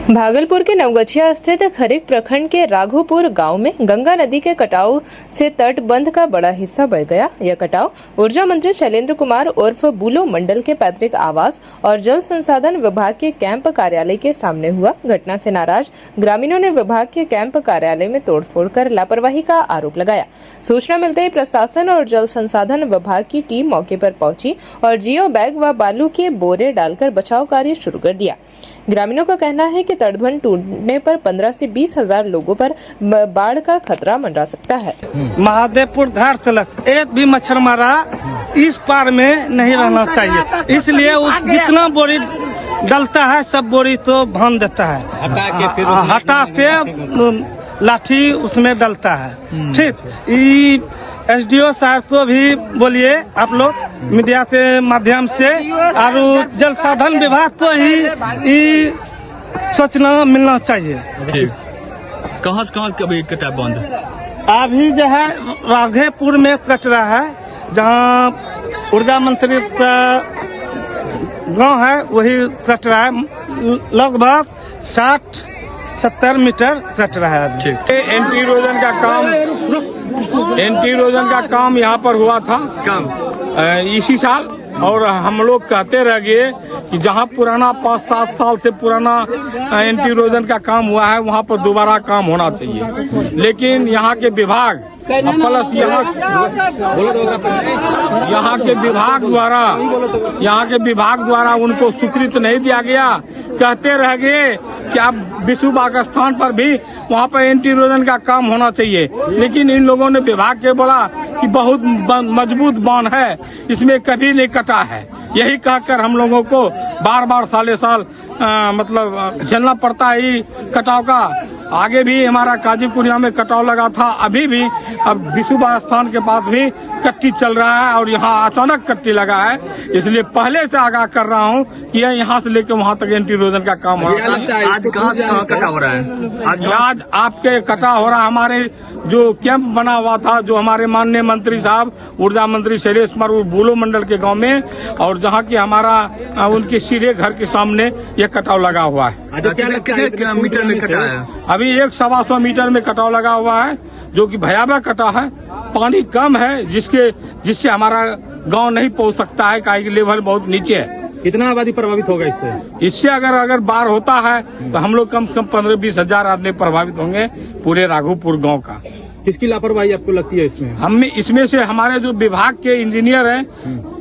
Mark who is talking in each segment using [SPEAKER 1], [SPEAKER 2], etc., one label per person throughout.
[SPEAKER 1] भागलपुर के नवगछिया स्थित खरीक प्रखंड के राघोपुर गांव में गंगा नदी के कटाव से तटबंध का बड़ा हिस्सा बह गया। यह कटाव ऊर्जा मंत्री शैलेंद्र कुमार उर्फ बुलो मंडल के पैतृक आवास और जल संसाधन विभाग के कैंप कार्यालय के सामने हुआ। घटना से नाराज ग्रामीणों ने विभाग के कैंप कार्यालय में तोड़फोड़ कर लापरवाही का आरोप लगाया। सूचना मिलते ही प्रशासन और जल संसाधन विभाग की टीम मौके पर पहुंची और जियो बैग व बालू के बोरे डालकर बचाव कार्य शुरू कर दिया। ग्रामीणों का कहना है कि तटबंध टूटने पर 15 से 20 हजार लोगों पर बाढ़ का खतरा मंडरा सकता है।
[SPEAKER 2] महादेवपुर घाट तलक एक भी मच्छर मारा इस पार में नहीं रहना चाहिए, इसलिए जितना बोरी डलता है सब बोरी तो भान देता है, हटा के लाठी उसमें डलता है। ठीक, एसडीओ साहब को भी बोलिए आप लोग मीडिया के माध्यम से, और जल साधन विभाग को ही सोचना मिलना चाहिए।
[SPEAKER 3] कहाँ से कहाँ कभी कटा बंद?
[SPEAKER 2] अभी जो है राघेपुर में कट रहा है, जहाँ ऊर्जा मंत्री का गांव है वही कट रहा है। लगभग 60-70 मीटर कट रहा है।
[SPEAKER 4] एंटी इरोजन का काम यहाँ पर हुआ था इसी साल, और हम लोग कहते रह गए कि जहाँ पुराना 5-7 साल से पुराना एंटी इरोजन का काम हुआ है वहाँ पर दोबारा काम होना चाहिए। लेकिन यहाँ के विभाग प्लस यहाँ के विभाग द्वारा उनको स्वीकृति नहीं दिया गया। कहते रह गए कि अब विश्व बाग स्थान पर भी वहाँ पर एंटी इरोजन का काम होना चाहिए, लेकिन इन लोगों ने विभाग के बोला कि बहुत मजबूत बांध है, इसमें कभी नहीं कटा है। यही कहकर हम लोगों को बार साल मतलब झेलना पड़ता है कटाव का। आगे भी हमारा काजीपुरिया में कटाव लगा था, अभी भी अब विशुभा स्थान के पास भी कट्टी चल रहा है और यहाँ अचानक कट्टी लगा है। इसलिए पहले से आगाह कर रहा हूँ कि यहाँ से लेकर वहाँ तक एंटी इरोजन का काम हो रहा है।
[SPEAKER 3] आज कहाँ से कहाँ कटा हो रहा है?
[SPEAKER 4] आज आपके कटा हो रहा है। हमारे जो कैंप बना हुआ था, जो हमारे माननीय मंत्री साहब ऊर्जा मंत्री शैलेंद्र कुमार बुलो मंडल के गाँव में, और जहाँ की हमारा उनके सीधे घर के सामने यह कटाव लगा हुआ है।
[SPEAKER 3] कितने मीटर में कटा है?
[SPEAKER 4] अभी 100-125 मीटर में कटाव लगा हुआ है, जो कि भयावह कटा है। पानी कम है जिससे हमारा गांव नहीं पहुंच सकता है, काहे कि लेवल बहुत नीचे है।
[SPEAKER 5] कितना आबादी प्रभावित होगा
[SPEAKER 4] इससे अगर बाढ़ होता है तो हम लोग कम से कम 15-20 हजार आदमी प्रभावित होंगे पूरे राघोपुर गांव का।
[SPEAKER 5] किसकी लापरवाही आपको लगती है इसमें?
[SPEAKER 4] इसमें से हमारे जो विभाग के इंजीनियर हैं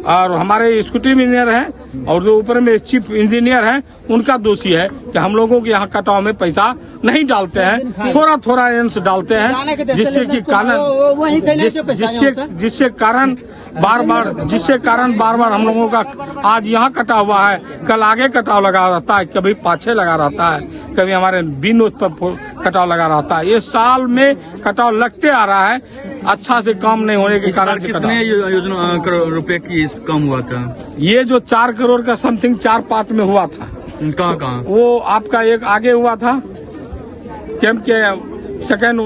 [SPEAKER 4] और हमारे एग्जीक्यूटिव इंजीनियर हैं और जो ऊपर में चीफ इंजीनियर हैं, उनका दोषी है कि हम लोगों के यहाँ कटाव में पैसा नहीं डालते हैं, थोड़ा अंश डालते हैं, जिससे कारण बार हम लोगों का आज यहाँ कटा हुआ है, कल आगे कटाव लगा रहता है, कभी पाछे लगा रहता है, कभी हमारे बिन पर कटाव लगा रहता है। ये साल में कटाव लगते आ रहा है, अच्छा से काम नहीं होने के कारण।
[SPEAKER 3] कितने योजना करोड़ रुपए की काम हुआ था?
[SPEAKER 4] ये जो 4 करोड़ का समथिंग 4 पार्ट में हुआ था।
[SPEAKER 3] कहाँ? वो
[SPEAKER 4] आपका एक आगे हुआ था कैंप के सेकेंड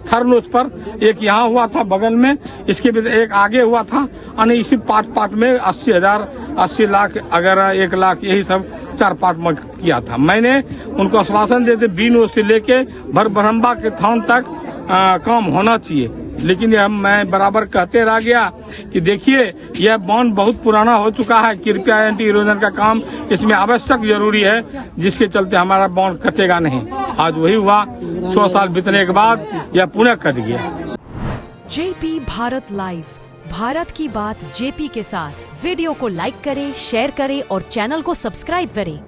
[SPEAKER 4] थर्ड नोच पर, एक यहाँ हुआ था बगल में, इसके भी एक आगे हुआ था, और इसी पार्ट में 80 लाख अगर 1 लाख यही सब 4 पार्ट में किया था। मैंने उनको आश्वासन देते बीनो से लेके भरभरम्बा के थान तक काम होना चाहिए, लेकिन मैं बराबर कहते रह गया कि देखिए यह बांध बहुत पुराना हो चुका है, कृपया एंटी इरोजन का काम इसमें आवश्यक जरूरी है, जिसके चलते हमारा बांध कटेगा नहीं। आज वही हुआ, 6 साल बीतने के बाद यह पुनः कट गया।
[SPEAKER 6] जेपी भारत लाइव, भारत की बात जेपी के साथ। वीडियो को लाइक करें, शेयर करें और चैनल को सब्सक्राइब करें।